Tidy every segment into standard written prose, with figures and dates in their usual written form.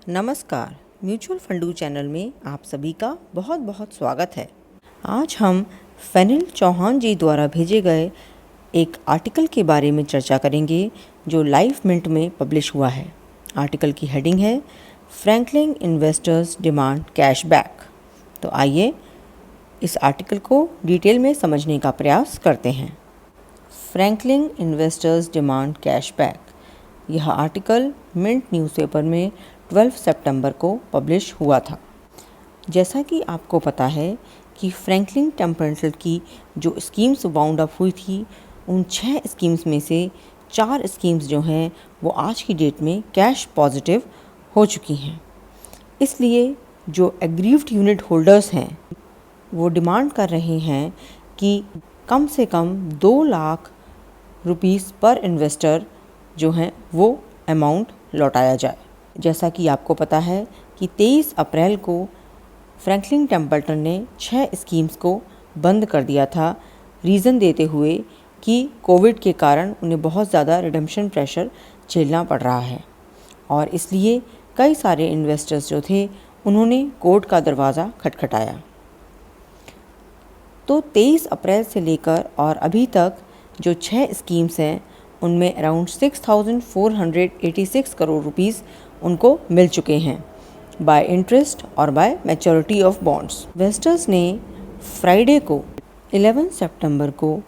नमस्कार, mutual फंडू channel में आप सभी का बहुत बहुत स्वागत है। आज हम फेनिल चौहान जी द्वारा भेजे गए एक आर्टिकल के बारे में चर्चा करेंगे जो लाइफ मिंट में पब्लिश हुआ है। आर्टिकल की हेडिंग है Franklin investors demand cash back. तो आइए इस आर्टिकल को डिटेल में समझने का प्रयास करते हैं। Franklin investors demand cash back, यह आर्टिकल मिंट न्यूज़पेपर में 12 सितंबर को पब्लिश हुआ था। जैसा कि आपको पता है कि फ्रैंकलिन टेम्पल्टन की जो स्कीम्स वाउंड अप हुई थी, उन 6 स्कीम्स में से 4 स्कीम्स जो हैं वो आज की डेट में कैश पॉजिटिव हो चुकी हैं। इसलिए जो एग्रीव्ड यूनिट होल्डर्स हैं वो डिमांड कर रहे हैं कि कम से कम 2 लाख रुपीस पर इन्वेस्टर जो हैं वो अमाउंट लौटाया जाए। जैसा कि आपको पता है कि 23 अप्रैल को फ्रैंकलिन टेम्पल्टन ने 6 स्कीम्स को बंद कर दिया था, रीज़न देते हुए कि कोविड के कारण उन्हें बहुत ज़्यादा रिडेम्पशन प्रेशर झेलना पड़ रहा है और इसलिए कई सारे इन्वेस्टर्स जो थे उन्होंने कोर्ट का दरवाज़ा खटखटाया। तो 23 अप्रैल से लेकर और अभी तक जो 6 स्कीम्स हैं उनमें अराउंड 6,486 करोड़ रुपीस उनको मिल चुके हैं बाय इंटरेस्ट और by maturity of bonds. Investors ने फ्राइडे को 11 सितंबर को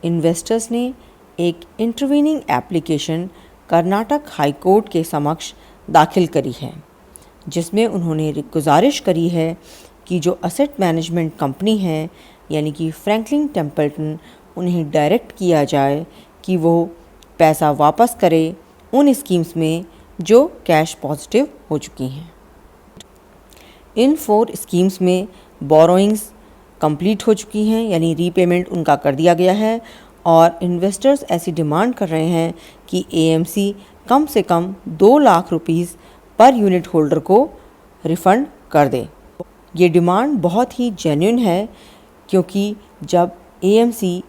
इन्वेस्टर्स ने एक intervening application Karnataka high court के समक्ष दाखिल करी है, जिसमें उन्होंने गुजारिश करी है कि जो असेट मैनेजमेंट कंपनी है यानी कि फ्रैंकलिन टेम्पल्टन, उन्हें डायरेक्ट किया जाए कि वो पैसा वापस करे उन स्कीम्स में जो कैश पॉजिटिव हो चुकी हैं। इन 4 स्कीम्स में बोरोइंग्स कंप्लीट हो चुकी हैं, यानी रीपेमेंट उनका कर दिया गया है और इन्वेस्टर्स ऐसी डिमांड कर रहे हैं कि एएमसी कम से कम 2 lakh rupees per unit holder को रिफ़ंड कर दे। ये डिमांड बहुत ही जेन्युइन है, क्योंकि जब एएमसी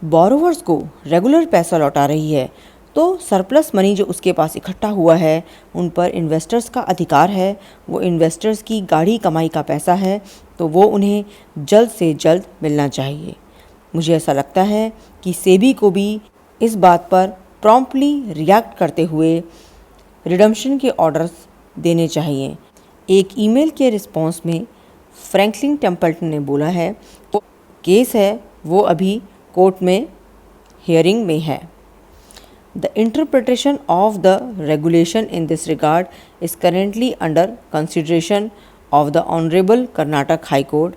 बोरोवर्स को रेगुलर पैसा लौटा रही है तो सरप्लस मनी जो उसके पास इकट्ठा हुआ है उन पर इन्वेस्टर्स का अधिकार है। वो इन्वेस्टर्स की गाढ़ी कमाई का पैसा है, तो वो उन्हें जल्द से जल्द मिलना चाहिए। मुझे ऐसा लगता है कि सेबी को भी इस बात पर प्रॉम्प्टली रिएक्ट करते हुए रिडम्पशन के ऑर्डर्स देने चाहिए। एक ईमेल के रिस्पॉन्स में फ्रैंकलिन टेम्पल्टन ने बोला है वो केस है वो अभी कोर्ट में हियरिंग में है। The interpretation of the regulation in this regard is currently under consideration of the Honorable Karnataka High Court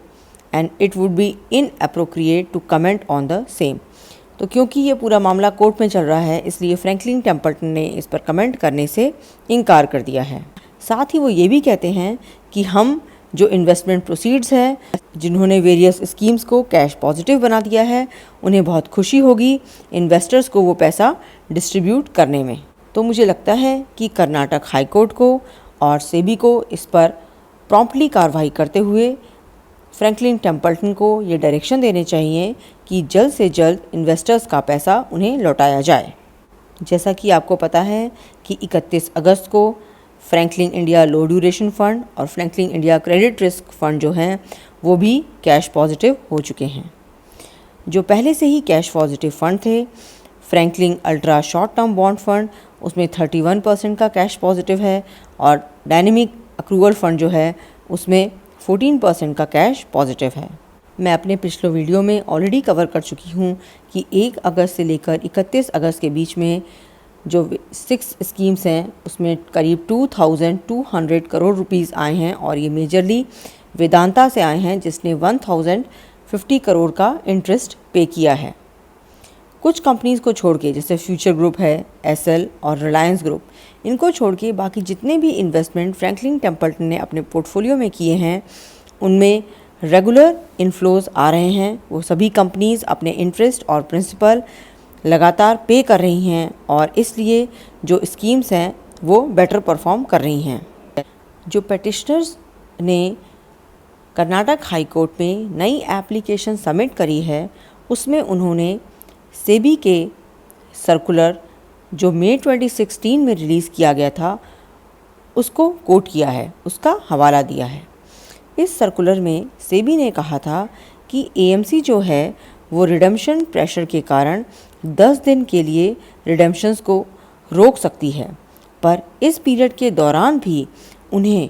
and it would be inappropriate to comment on the same। तो क्योंकि ये पूरा मामला कोर्ट में चल रहा है, इसलिए फ्रैंकलिन टेम्पल्टन ने इस पर कमेंट करने से इनकार कर दिया है। साथ ही वो ये भी कहते हैं कि हम जो इन्वेस्टमेंट प्रोसीड्स हैं, जिन्होंने वेरियस स्कीम्स को कैश पॉजिटिव बना दिया है, उन्हें बहुत खुशी होगी इन्वेस्टर्स को वो पैसा डिस्ट्रीब्यूट करने में। तो मुझे लगता है कि कर्नाटक हाई कोर्ट को और सेबी को इस पर प्रॉम्प्टली कार्रवाई करते हुए फ्रैंकलिन टेम्पल्टन को ये डायरेक्शन देने चाहिए कि जल्द से जल्द इन्वेस्टर्स का पैसा उन्हें लौटाया जाए। जैसा कि आपको पता है कि 31 अगस्त को फ्रैंकलिन इंडिया लो ड्यूरेशन फ़ंड और Franklin India credit risk fund जो हैं वो भी कैश पॉजिटिव हो चुके हैं। जो पहले से ही कैश पॉजिटिव फ़ंड थे, Franklin ultra short term bond fund, उसमें 31% का कैश पॉजिटिव है और डायनेमिक अक्रूवल फंड जो है उसमें 14% का कैश पॉजिटिव है। मैं अपने पिछले वीडियो में ऑलरेडी कवर कर चुकी हूँ कि 1 अगस्त से लेकर 31 अगस्त के बीच में जो 6 स्कीम्स हैं उसमें करीब 2,200 करोड़ रुपीस आए हैं और ये मेजरली वेदांता से आए हैं, जिसने 1,050 करोड़ का इंटरेस्ट पे किया है। कुछ कंपनीज़ को छोड़ के, जैसे फ्यूचर ग्रुप है, एसएल और रिलायंस ग्रुप, इनको छोड़ के बाकी जितने भी इन्वेस्टमेंट फ्रैंकलिन टेम्पल्टन ने अपने पोर्टफोलियो में किए हैं उनमें रेगुलर इन्फ्लोज आ रहे हैं। वो सभी कंपनीज़ अपने इंटरेस्ट और प्रिंसिपल लगातार पे कर रही हैं और इसलिए जो स्कीम्स हैं वो बेटर परफॉर्म कर रही हैं। जो पेटिशनर्स ने कर्नाटक हाई कोर्ट में नई एप्लीकेशन सबमिट करी है उसमें उन्होंने सेबी के सर्कुलर जो मई 2016 में रिलीज़ किया गया था उसको कोट किया है, उसका हवाला दिया है। इस सर्कुलर में सेबी ने कहा था कि एएमसी जो है वो रिडम्पशन प्रेशर के कारण 10 दिन के लिए रिडम्पशंस को रोक सकती है, पर इस पीरियड के दौरान भी उन्हें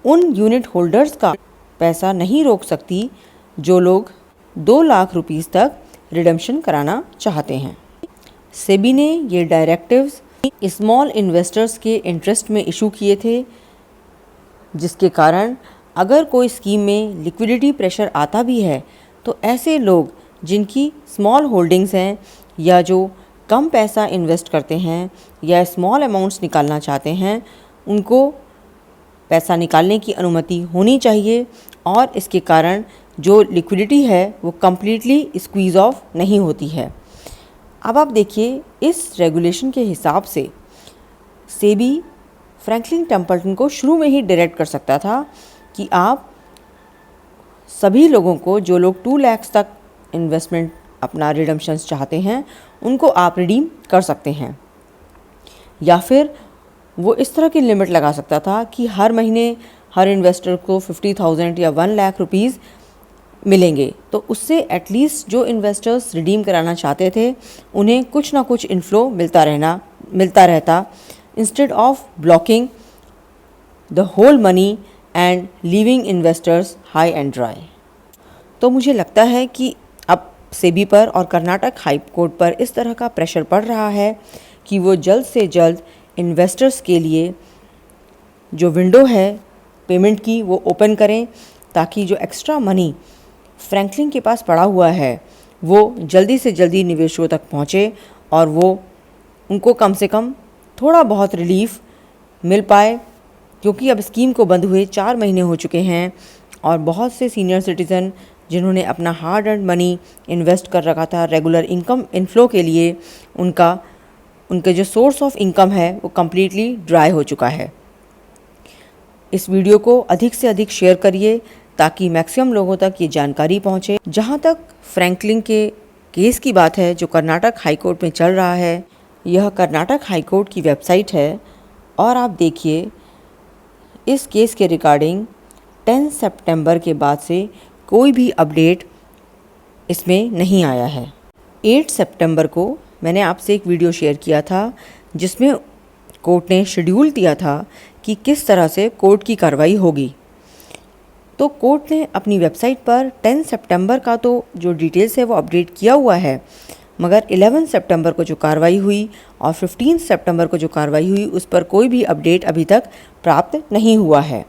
उन यूनिट होल्डर्स का पैसा नहीं रोक सकती जो लोग 2 लाख रुपीस तक रिडम्पशन कराना चाहते हैं। सेबी ने ये डायरेक्टिव्स स्मॉल इन्वेस्टर्स के इंटरेस्ट में इशू किए थे, जिसके कारण अगर कोई स्कीम में लिक्विडिटी प्रेशर आता भी है तो ऐसे लोग जिनकी स्मॉल होल्डिंग्स हैं या जो कम पैसा इन्वेस्ट करते हैं या स्मॉल अमाउंट्स निकालना चाहते हैं, उनको पैसा निकालने की अनुमति होनी चाहिए और इसके कारण जो लिक्विडिटी है वो कम्प्लीटली स्क्वीज़ ऑफ नहीं होती है। अब आप देखिए, इस रेगुलेशन के हिसाब से सेबी फ्रैंकलिन टेम्पल्टन को शुरू में ही डायरेक्ट कर सकता था कि आप सभी लोगों को, जो लोग 2 लाख तक इन्वेस्टमेंट अपना रिडम्पशंस चाहते हैं, उनको आप रिडीम कर सकते हैं, या फिर वो इस तरह की लिमिट लगा सकता था कि हर महीने हर इन्वेस्टर को 50,000 या 1 लाख रुपीज़ मिलेंगे। तो उससे एटलीस्ट जो इन्वेस्टर्स रिडीम कराना चाहते थे उन्हें कुछ ना कुछ इनफ्लो मिलता रहता, instead of blocking the whole money and leaving investors high and dry. तो मुझे लगता है कि अब सेबी पर और कर्नाटक हाई कोर्ट पर इस तरह का प्रेशर पड़ रहा है कि वो जल्द से जल्द इन्वेस्टर्स के लिए जो विंडो है पेमेंट की वो ओपन करें, ताकि जो एक्स्ट्रा मनी फ्रैंकलिन के पास पड़ा हुआ है वो जल्दी से जल्दी निवेशकों तक पहुँचे और वो उनको कम से कम थोड़ा बहुत रिलीफ मिल पाए, क्योंकि अब स्कीम को बंद हुए 4 महीने हो चुके हैं और बहुत से सीनियर सिटीज़न जिन्होंने अपना हार्ड अर्न्ड मनी इन्वेस्ट कर रखा था रेगुलर इनकम इनफ्लो के लिए, उनके जो सोर्स ऑफ इनकम है वो कम्प्लीटली ड्राई हो चुका है। इस वीडियो को अधिक से अधिक शेयर करिए ताकि मैक्सिमम लोगों तक ये जानकारी पहुंचे। जहां तक फ्रैंकलिन के केस की बात है जो कर्नाटक हाई कोर्ट में चल रहा है, यह कर्नाटक हाई कोर्ट की वेबसाइट है और आप देखिए इस केस के रिगार्डिंग 10 सितंबर के बाद से कोई भी अपडेट इसमें नहीं आया है। 8 सितंबर को मैंने आपसे एक वीडियो शेयर किया था जिसमें कोर्ट ने शेड्यूल दिया था कि किस तरह से कोर्ट की कार्रवाई होगी। तो कोर्ट ने अपनी वेबसाइट पर 10 सितंबर का तो जो डिटेल्स है वो अपडेट किया हुआ है, मगर 11 सितंबर को जो कार्रवाई हुई और 15 सितंबर को जो कार्रवाई हुई उस पर कोई भी अपडेट अभी तक प्राप्त नहीं हुआ है।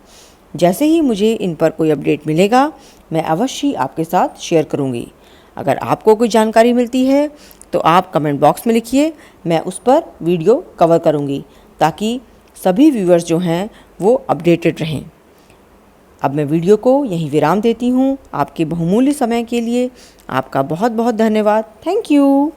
जैसे ही मुझे इन पर कोई अपडेट मिलेगा मैं अवश्य आपके साथ शेयर करूंगी। अगर आपको कोई जानकारी मिलती है तो आप कमेंट बॉक्स में लिखिए, मैं उस पर वीडियो कवर करूंगी ताकि सभी व्यूअर्स जो हैं वो अपडेटेड रहें। अब मैं वीडियो को यहीं विराम देती हूँ। आपके बहुमूल्य समय के लिए आपका बहुत बहुत धन्यवाद। Thank you.